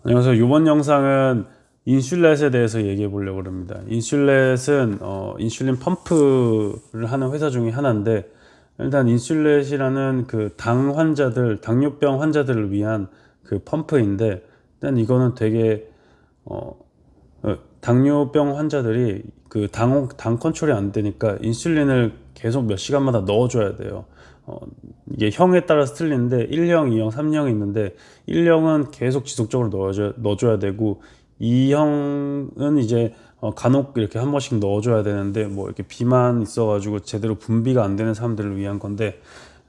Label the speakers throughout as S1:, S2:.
S1: 안녕하세요. 이번 영상은 인슐렛에 대해서 얘기해 보려고 합니다. 인슐렛은 인슐린 펌프를 하는 회사 중에 하나인데, 일단 인슐렛이라는 그 당뇨병 환자들을 위한 그 펌프인데, 일단 이거는 되게 당뇨병 환자들이 그 당 컨트롤이 안 되니까 인슐린을 계속 몇 시간마다 넣어줘야 돼요. 이게 형에 따라서 틀리는데 1형, 2형, 3형이 있는데 1형은 계속 지속적으로 넣어줘야 되고 2형은 이제 간혹 이렇게 한 번씩 넣어줘야 되는데 뭐 이렇게 비만 있어가지고 제대로 분비가 안 되는 사람들을 위한 건데,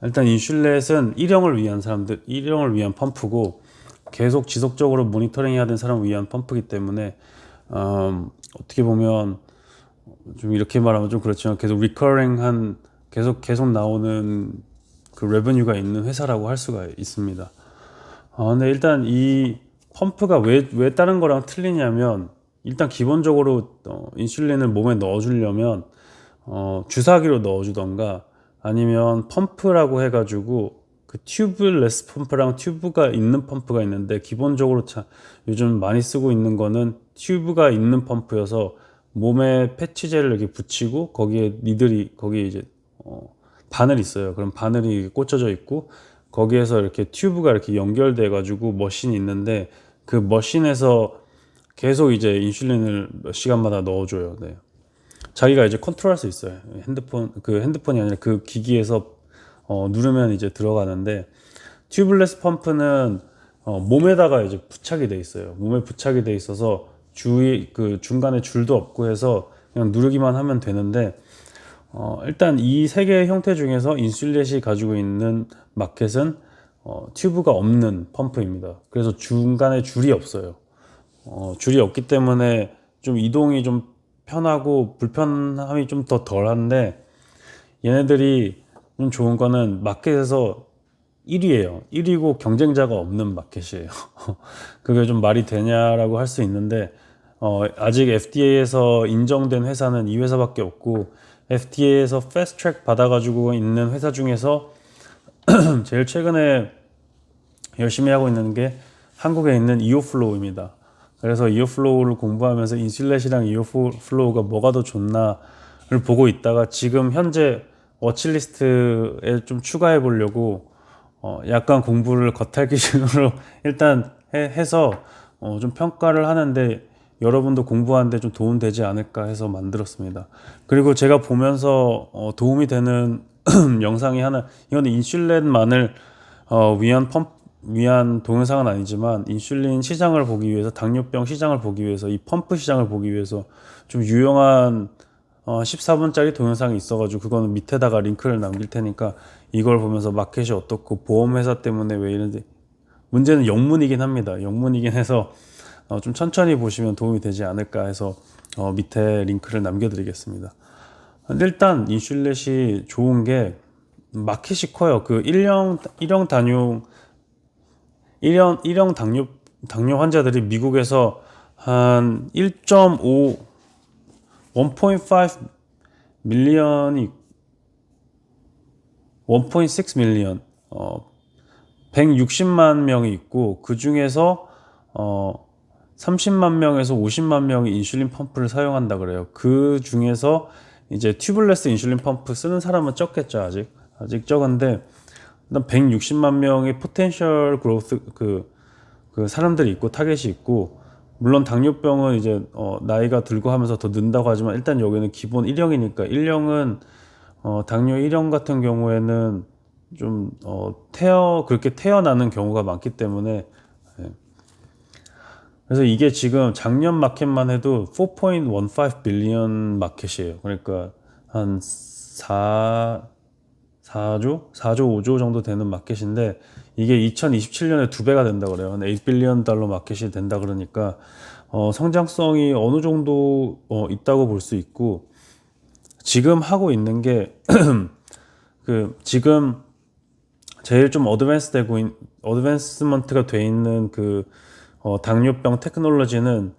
S1: 일단 인슐렛은 1형을 위한 펌프고 계속 지속적으로 모니터링 해야 되는 사람을 위한 펌프이기 때문에 어떻게 보면 좀 이렇게 말하면 좀 그렇지만 계속 리커링한 계속 나오는 그 레버뉴가 있는 회사라고 할 수가 있습니다. 근데 일단 이 펌프가 왜 다른 거랑 틀리냐면, 일단 기본적으로 인슐린을 몸에 넣어주려면 주사기로 넣어주던가 아니면 펌프라고 해가지고 그 튜브레스 펌프랑 튜브가 있는 펌프가 있는데, 기본적으로 요즘 많이 쓰고 있는 거는 튜브가 있는 펌프여서 몸에 패치젤을 이렇게 붙이고 거기에 이제 바늘이 있어요. 그럼 바늘이 꽂혀져 있고 거기에서 이렇게 튜브가 이렇게 연결돼 가지고 머신이 있는데, 그 머신에서 계속 이제 인슐린을 몇 시간마다 넣어줘요. 네. 자기가 이제 컨트롤할 수 있어요. 핸드폰이 아니라 그 기기에서 누르면 이제 들어가는데, 튜블레스 펌프는 몸에다가 이제 부착이 돼 있어요. 몸에 부착이 돼 있어서 그 중간에 줄도 없고 해서 그냥 누르기만 하면 되는데, 일단 이 세 개의 형태 중에서 인슐렛이 가지고 있는 마켓은 튜브가 없는 펌프입니다. 그래서 중간에 줄이 없어요. 줄이 없기 때문에 좀 이동이 좀 편하고 불편함이 좀 더 덜한데, 얘네들이 좀 좋은 거는 마켓에서 1위예요. 1위고 경쟁자가 없는 마켓이에요. 그게 좀 말이 되냐라고 할 수 있는데, 아직 FDA에서 인정된 회사는 이 회사밖에 없고, FDA에서 패스트 트랙 받아가지고 있는 회사 중에서 제일 최근에 열심히 하고 있는 게 한국에 있는 이오플로우입니다. 그래서 이오플로우를 공부하면서 인슐렛이랑 이오플로우가 뭐가 더 좋나를 보고 있다가 지금 현재 워치리스트에 좀 추가해 보려고 약간 공부를 겉핥기 식으로 일단 해서 좀 평가를 하는데, 여러분도 공부하는데 좀 도움되지 않을까 해서 만들었습니다. 그리고 제가 보면서 도움이 되는 영상이 하나, 이건 인슐렛만을 위한 동영상은 아니지만, 인슐린 시장을 보기 위해서, 당뇨병 시장을 보기 위해서, 이 펌프 시장을 보기 위해서 좀 유용한 14분짜리 동영상이 있어가지고, 그거는 밑에다가 링크를 남길 테니까 이걸 보면서 마켓이 어떻고 보험회사 때문에 왜 이런지, 문제는 영문이긴 합니다. 영문이긴 해서 좀 천천히 보시면 도움이 되지 않을까 해서 밑에 링크를 남겨드리겠습니다. 근데 일단 인슐렛이 좋은 게 마켓이 커요. 그 일형 당뇨 환자들이 미국에서 한 1.5 1.5 밀리언이 1.6 밀리언 160만 명이 있고, 그 중에서 30만 명에서 50만 명이 인슐린 펌프를 사용한다 그래요. 그 중에서 이제 튜블레스 인슐린 펌프 쓰는 사람은 적겠죠. 아직 적은데, 일단 160만 명의 포텐셜 그로스 그 사람들이 있고 타겟이 있고, 물론 당뇨병은 이제 나이가 들고 하면서 더 는다고 하지만, 일단 여기는 기본 1형이니까, 1형은 당뇨 1형 같은 경우에는 좀 그렇게 태어나는 경우가 많기 때문에. 예. 그래서 이게 지금 작년 마켓만 해도 4.15 빌리언 마켓이에요. 그러니까 한 4조 5조 정도 되는 마켓인데, 이게 2027년에 2배가 된다 그래요. 한 8 빌리언 달러 마켓이 된다 그러니까 성장성이 어느 정도 있다고 볼 수 있고, 지금 하고 있는 게 지금 제일 좀 어드밴스먼트가 돼 있는 당뇨병 테크놀로지는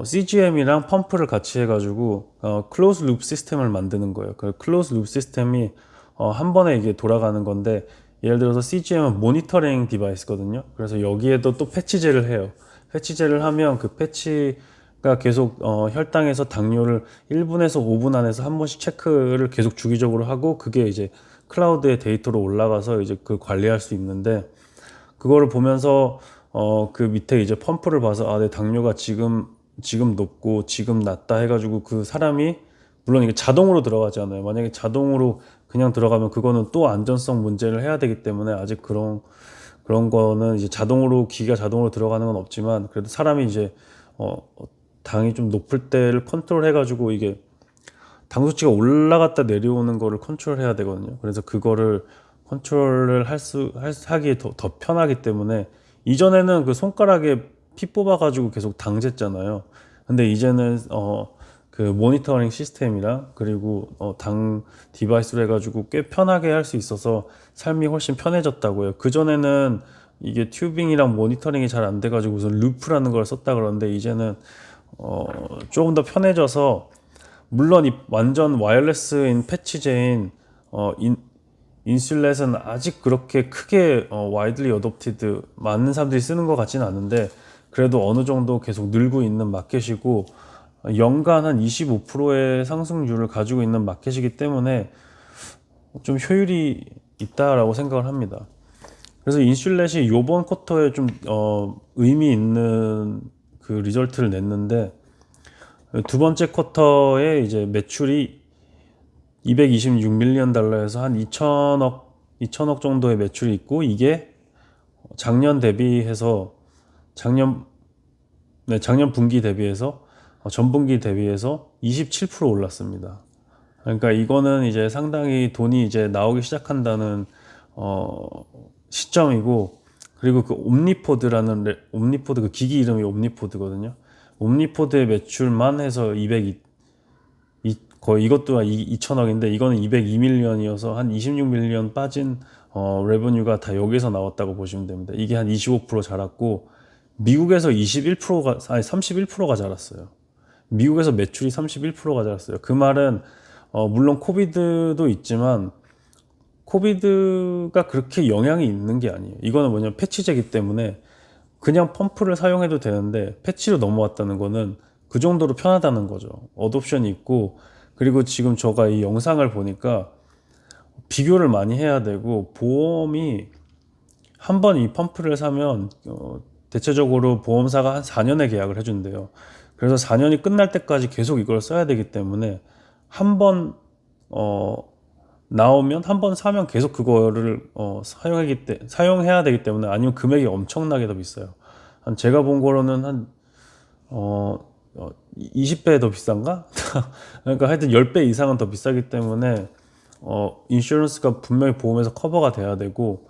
S1: CGM이랑 펌프를 같이 해가지고 클로즈 룹 시스템을 만드는 거예요. 그 클로즈 룹 시스템이 한 번에 이게 돌아가는 건데, 예를 들어서 CGM은 모니터링 디바이스거든요. 그래서 여기에도 또 패치제를 해요. 패치제를 하면 그 패치가 계속 혈당에서 당뇨를 1분에서 5분 안에서 한 번씩 체크를 계속 주기적으로 하고, 그게 이제 클라우드의 데이터로 올라가서 이제 그 관리할 수 있는데, 그거를 보면서 그 밑에 이제 펌프를 봐서 내 당뇨가 지금 높고 지금 낮다 해가지고, 그 사람이 물론 이게 자동으로 들어가잖아요. 만약에 자동으로 그냥 들어가면 그거는 또 안전성 문제를 해야 되기 때문에, 아직 그런 거는 이제 기기가 자동으로 들어가는 건 없지만, 그래도 사람이 이제 당이 좀 높을 때를 컨트롤 해가지고, 이게 당 수치가 올라갔다 내려오는 거를 컨트롤해야 되거든요. 그래서 그거를 컨트롤을 하기에 더 편하기 때문에, 이전에는 그 손가락에 피 뽑아가지고 계속 당 쟀잖아요. 근데 이제는 그 모니터링 시스템이랑, 그리고 당 디바이스로 해가지고 꽤 편하게 할 수 있어서 삶이 훨씬 편해졌다고요. 그전에는 이게 튜빙이랑 모니터링이 잘 안 돼가지고 무슨 루프라는 걸 썼다 그러는데, 이제는 조금 더 편해져서, 물론 이 완전 와이어리스인 패치제인 인슐렛은 아직 그렇게 크게 와이드리 어뎁티드 많은 사람들이 쓰는 것 같지는 않은데, 그래도 어느 정도 계속 늘고 있는 마켓이고, 연간 한 25%의 상승률을 가지고 있는 마켓이기 때문에 좀 효율이 있다라고 생각을 합니다. 그래서 인슐렛이 요번 쿼터에 좀 의미 있는 그 리절트를 냈는데, 두 번째 쿼터에 이제 매출이 226밀리언 달러에서 한 2천억 정도의 매출이 있고, 이게 작년 대비해서 작년 분기 대비해서 전분기 대비해서 27% 올랐습니다. 그러니까 이거는 이제 상당히 돈이 이제 나오기 시작한다는 시점이고, 그리고 그 옴니포드, 그 기기 이름이 옴니포드거든요. 옴니포드의 매출만 해서 거의 이것도 2천억인데, 이거는 202밀리언이어서 한 26밀리언 빠진 레버뉴가 다 여기서 나왔다고 보시면 됩니다. 이게 한 25% 자랐고, 미국에서 31%가 자랐어요. 미국에서 매출이 31%가 자랐어요. 그 말은 물론 코비드도 있지만, 코비드가 그렇게 영향이 있는 게 아니에요. 이거는 뭐냐면 패치제기 때문에 그냥 펌프를 사용해도 되는데, 패치로 넘어왔다는 거는 그 정도로 편하다는 거죠. 어뎁션이 있고, 그리고 지금 제가 이 영상을 보니까 비교를 많이 해야 되고, 보험이 한 번 이 펌프를 사면 대체적으로 보험사가 한 4년의 계약을 해준대요. 그래서 4년이 끝날 때까지 계속 이걸 써야 되기 때문에, 한 번 나오면, 한 번 사면 계속 그거를 사용해야 되기 때문에, 아니면 금액이 엄청나게 더 비싸요. 제가 본 거로는 한 20배 더 비싼가? 그러니까 하여튼 10배 이상은 더 비싸기 때문에 인슈런스가 분명히 보험에서 커버가 돼야 되고,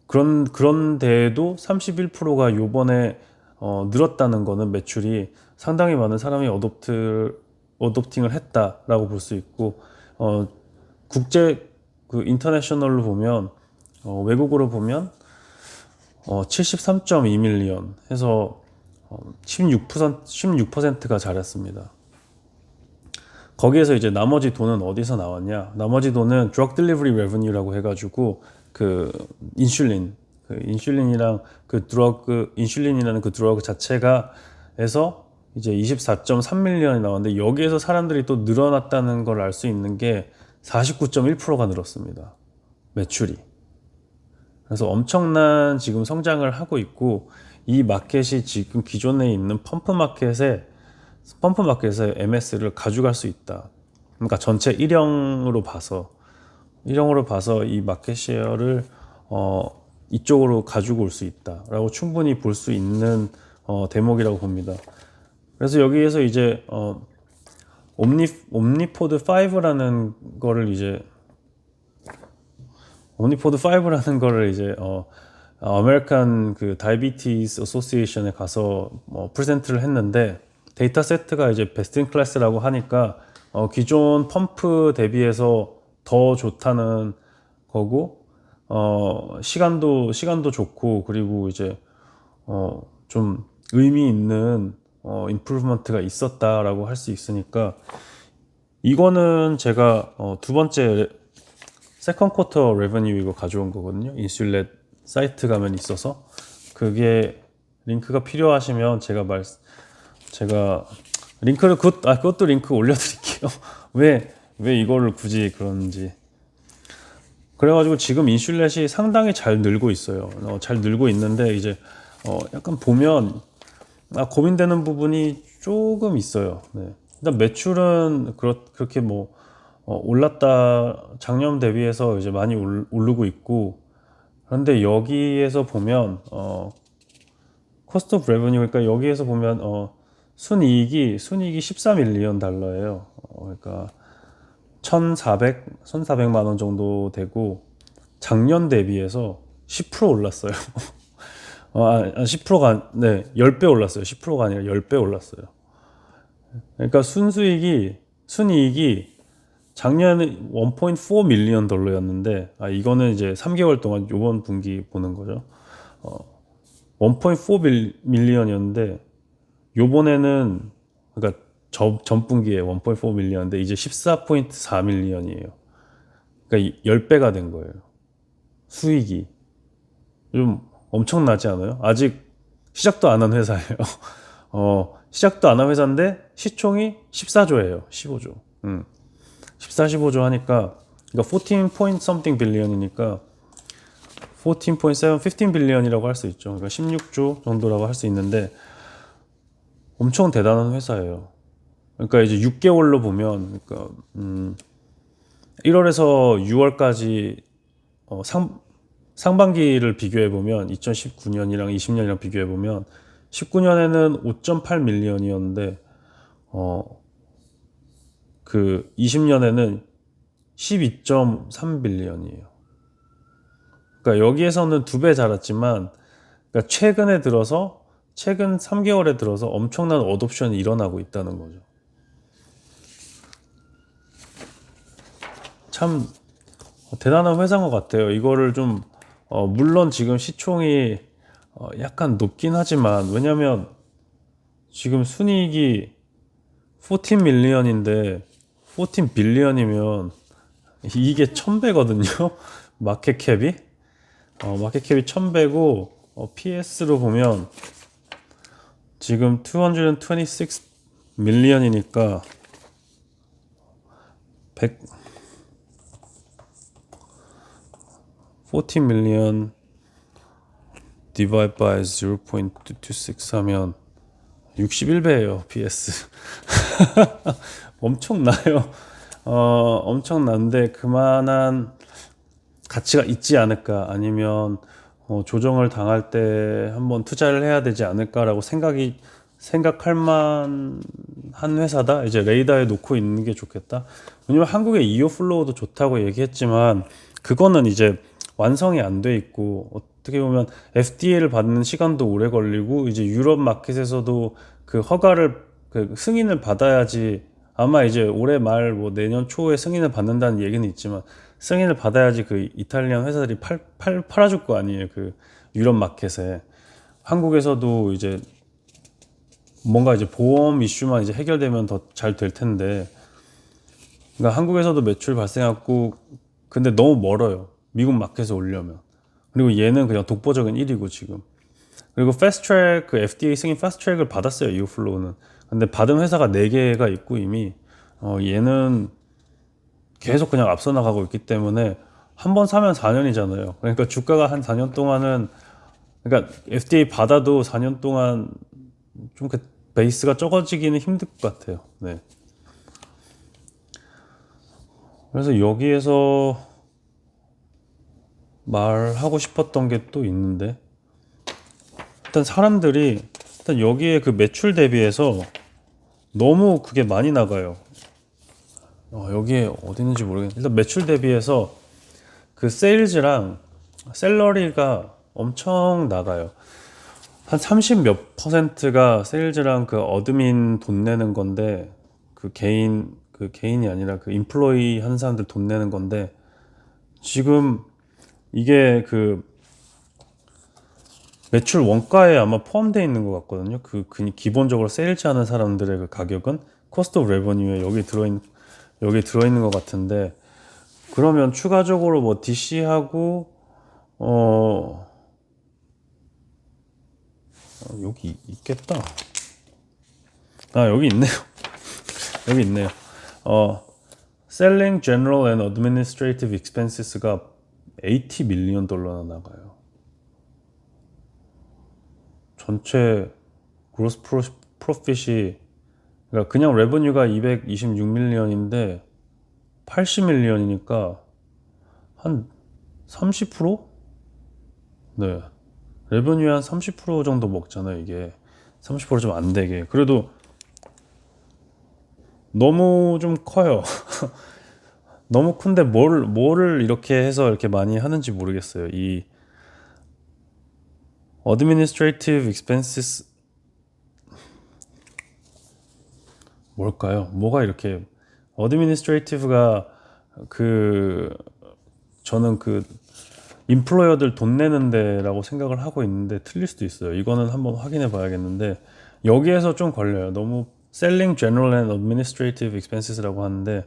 S1: 그런 데에도 31%가 요번에 늘었다는 거는, 매출이 상당히 많은 사람이 어독팅을 했다라고 볼 수 있고, 국제 그 인터내셔널로 보면, 외국으로 보면 73.2밀리언 해서 16%가 잘했습니다. 거기에서 이제 나머지 돈은 어디서 나왔냐? 나머지 돈은 드럭 딜리버리 레버뉴라고 해가지고, 그 인슐린이랑 인슐린이라는 그 드러그 자체가 해서 이제 24.3밀리언이 나왔는데, 여기에서 사람들이 또 늘어났다는 걸 알 수 있는 게 49.1%가 늘었습니다. 매출이. 그래서 엄청난 지금 성장을 하고 있고, 이 마켓이 지금 기존에 있는 펌프 마켓에 MS를 가져갈 수 있다. 그러니까 전체 1형으로 봐서 이 마켓 쉐어를 이쪽으로 가지고 올 수 있다라고 충분히 볼 수 있는 대목이라고 봅니다. 그래서 여기에서 이제 옴니포드 5라는 거를 이제 아메리칸 그 다이비티스 어소시에이션에 가서 프레젠트를 했는데, 데이터 세트가 이제 베스트 인 클래스라고 하니까 기존 펌프 대비해서 더 좋다는 거고, 시간도 좋고, 그리고 이제 좀 의미 있는 임프루먼트가 있었다라고 할 수 있으니까, 이거는 제가 두 번째 세컨 쿼터 레버뉴 이거 가져온 거거든요. 인슐렛 사이트 가면 있어서, 그게 링크가 필요하시면 제가 링크를 그것도 링크 올려드릴게요. 왜 이거를 굳이 그런지. 그래가지고 지금 인슐렛이 상당히 잘 늘고 있어요. 잘 늘고 있는데 이제 약간 보면 고민되는 부분이 조금 있어요. 네. 일단 매출은 그렇게 뭐 올랐다, 작년 대비해서 이제 많이 오르고 있고, 그런데 여기에서 보면 코스트 오브 레버뉴, 그러니까 여기에서 보면 순이익이 13밀리언 달러예요. 그러니까 1,400만 원 정도 되고, 작년 대비해서 10% 올랐어요. 10%가, 네, 10배 올랐어요. 10%가 아니라 10배 올랐어요. 그러니까 순이익이 작년에 1.4 밀리언 달러였는데, 이거는 이제 3개월 동안 요번 분기 보는 거죠. 1.4 밀리언이었는데, 요번에는, 그러니까 전 분기에 1.4 밀리언인데, 이제 14.4 밀리언이에요. 그러니까 10배가 된 거예요. 수익이. 좀 엄청나지 않아요? 아직 시작도 안 한 회사예요. 시작도 안 한 회사인데, 시총이 14조예요. 15조. 14, 15조 하니까, 그러니까 14 point something billion이니까 14.7, 15 billion이라고 할 수 있죠. 그러니까 16조 정도라고 할 수 있는데 엄청 대단한 회사예요. 그러니까 이제 6개월로 보면, 그러니까 1월에서 6월까지 상반기를 비교해 보면 2019년이랑 20년이랑 비교해 보면 19년에는 5.8 밀리언이었는데 그 20년에는 12.3 빌리언이에요. 그러니까 여기에서는 2배 자랐지만, 그러니까 최근 3개월에 들어서 엄청난 어둠션이 일어나고 있다는 거죠. 참 대단한 회사인 것 같아요. 이거를 좀 물론 지금 시총이 약간 높긴 하지만, 왜냐면 지금 순이익이 14 밀리언인데 14 빌리언이면 이게 1000배거든요. 마켓캡이 1000배고, PS로 보면 지금 226 밀리언이니까 14 밀리언 divide by 0.226 하면 61배예요. PS. 엄청나요. 엄청난데 그만한 가치가 있지 않을까, 아니면 조정을 당할 때 한번 투자를 해야 되지 않을까라고 생각할 만한 회사다. 이제 레이더에 놓고 있는 게 좋겠다. 왜냐면 한국의 이오 플로우도 좋다고 얘기했지만 그거는 이제 완성이 안 돼 있고, 어떻게 보면 FDA를 받는 시간도 오래 걸리고, 이제 유럽 마켓에서도 그 허가를, 그 승인을 받아야지, 아마 이제 올해 말 뭐 내년 초에 승인을 받는다는 얘기는 있지만 승인을 받아야지 그 이탈리안 회사들이 팔아줄 거 아니에요. 그 유럽 마켓에. 한국에서도 이제 뭔가 이제 보험 이슈만 이제 해결되면 더 잘 될 텐데, 그러니까 한국에서도 매출 발생하고, 근데 너무 멀어요. 미국 마켓에 오려면. 그리고 얘는 그냥 독보적인 1위고 지금. 그리고 패스트트랙, 그 FDA 승인 패스트트랙을 받았어요. 이오플로우는. 근데 받은 회사가 4개가 있고 이미 얘는 계속 그냥 앞서 나가고 있기 때문에 한 번 사면 4년이잖아요. 그러니까 주가가 한 4년 동안은, 그러니까 FDA 받아도 4년 동안 좀 그 베이스가 적어지기는 힘들 것 같아요. 네. 그래서 여기에서 말하고 싶었던 게 또 있는데, 일단 여기에 그 매출 대비해서 너무 그게 많이 나가요. 여기에 어디 있는지 모르겠는데, 일단 매출 대비해서 그 세일즈랑 셀러리가 엄청 나가요. 한 30 몇 퍼센트가 세일즈랑 그 어드민 돈 내는 건데, 그 개인이 아니라 그 인플로이 하는 사람들 돈 내는 건데, 지금 이게 그 매출 원가에 아마 포함되어 있는 것 같거든요. 그 기본적으로 세일즈 하는 사람들의 그 가격은 코스트 오브 레버뉴에 여기 들어있는 것 같은데, 그러면 추가적으로 뭐 DC하고 여기 있겠다. 여기 있네요. 여기 있네요. Selling General and Administrative Expenses가 $80 million 나가요. 전체 gross profit이 그러니까 그냥 레버뉴가 226밀리언인데 80밀리언이니까 한 30%? 네. 레버뉴 한 30% 정도 먹잖아요, 이게. 30%좀 안 되게. 그래도 너무 좀 커요. 너무 큰데 뭐를 이렇게 해서 이렇게 많이 하는지 모르겠어요. 이 administrative expenses 뭘까요? 뭐가 이렇게 administrative가 저는 인플로어들 돈 내는 데라고 생각을 하고 있는데 틀릴 수도 있어요. 이거는 한번 확인해 봐야겠는데 여기에서 좀 걸려요. 너무 selling general and administrative expenses라고 하는데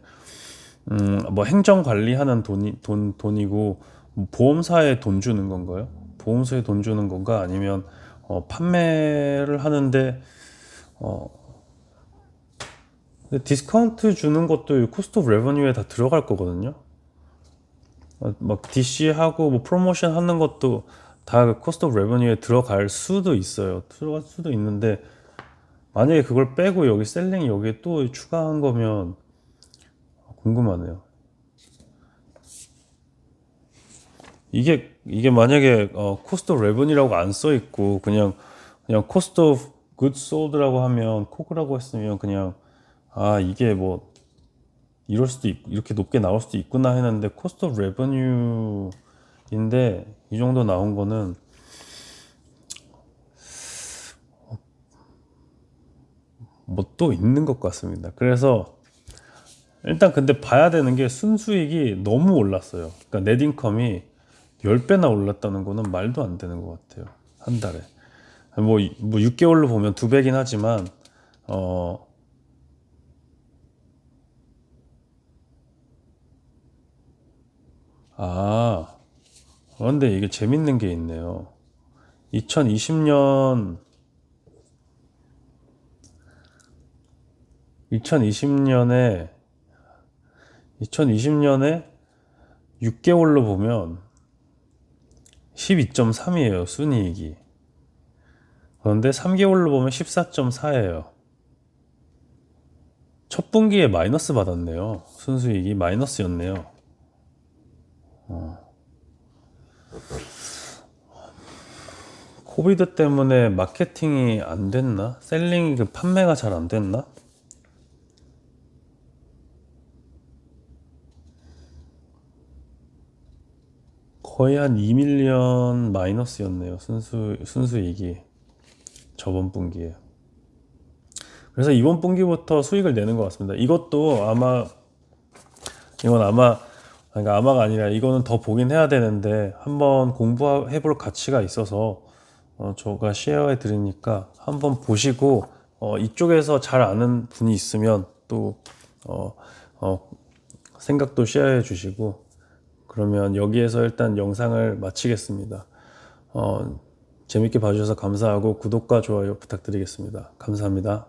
S1: 뭐 행정 관리하는 돈이고 보험사에 돈 주는 건가요? 보험사에 돈 주는 건가? 아니면 판매를 하는데 디스카운트 주는 것도 코스트 오브 레버뉴에 다 들어갈 거거든요. 막 DC하고 뭐 프로모션 하는 것도 다 코스트 오브 레버뉴에 들어갈 수도 있어요. 들어갈 수도 있는데 만약에 그걸 빼고 여기 셀링 여기에 또 추가한 거면 궁금하네요. 이게 만약에 코스트 오브 레버뉴라고 안 써 있고 그냥 코스트 오브 굿 솔드라고 하면 코그라고 했으면 그냥 이게 뭐 이렇게 높게 나올 수도 있구나 했는데 코스트 오브 레버뉴인데 이 정도 나온 거는 뭐 또 있는 것 같습니다. 그래서 일단 근데 봐야 되는 게 순수익이 너무 올랐어요. 그러니까 넷인컴이 10배나 올랐다는 거는 말도 안 되는 것 같아요. 한 달에. 뭐 6개월로 보면 2배긴 하지만 그런데 이게 재밌는 게 있네요. 2020년 2020년에 6개월로 보면 12.3이에요, 순이익이. 그런데 3개월로 보면 14.4예요. 첫 분기에 마이너스 받았네요. 순수익이 마이너스였네요. 코비드 때문에 마케팅이 안 됐나? 셀링 판매가 잘 안 됐나? 거의 한 2밀리언 마이너스였네요. 순수익이 저번 분기에. 그래서 이번 분기부터 수익을 내는 것 같습니다. 이건 아마 그러니까 아마가 아니라 이거는 더 보긴 해야 되는데 한번 공부해 볼 가치가 있어서 제가 쉐어해 드리니까 한번 보시고 이쪽에서 잘 아는 분이 있으면 또 생각도 쉐어해 주시고 그러면 여기에서 일단 영상을 마치겠습니다. 재밌게 봐주셔서 감사하고 구독과 좋아요 부탁드리겠습니다. 감사합니다.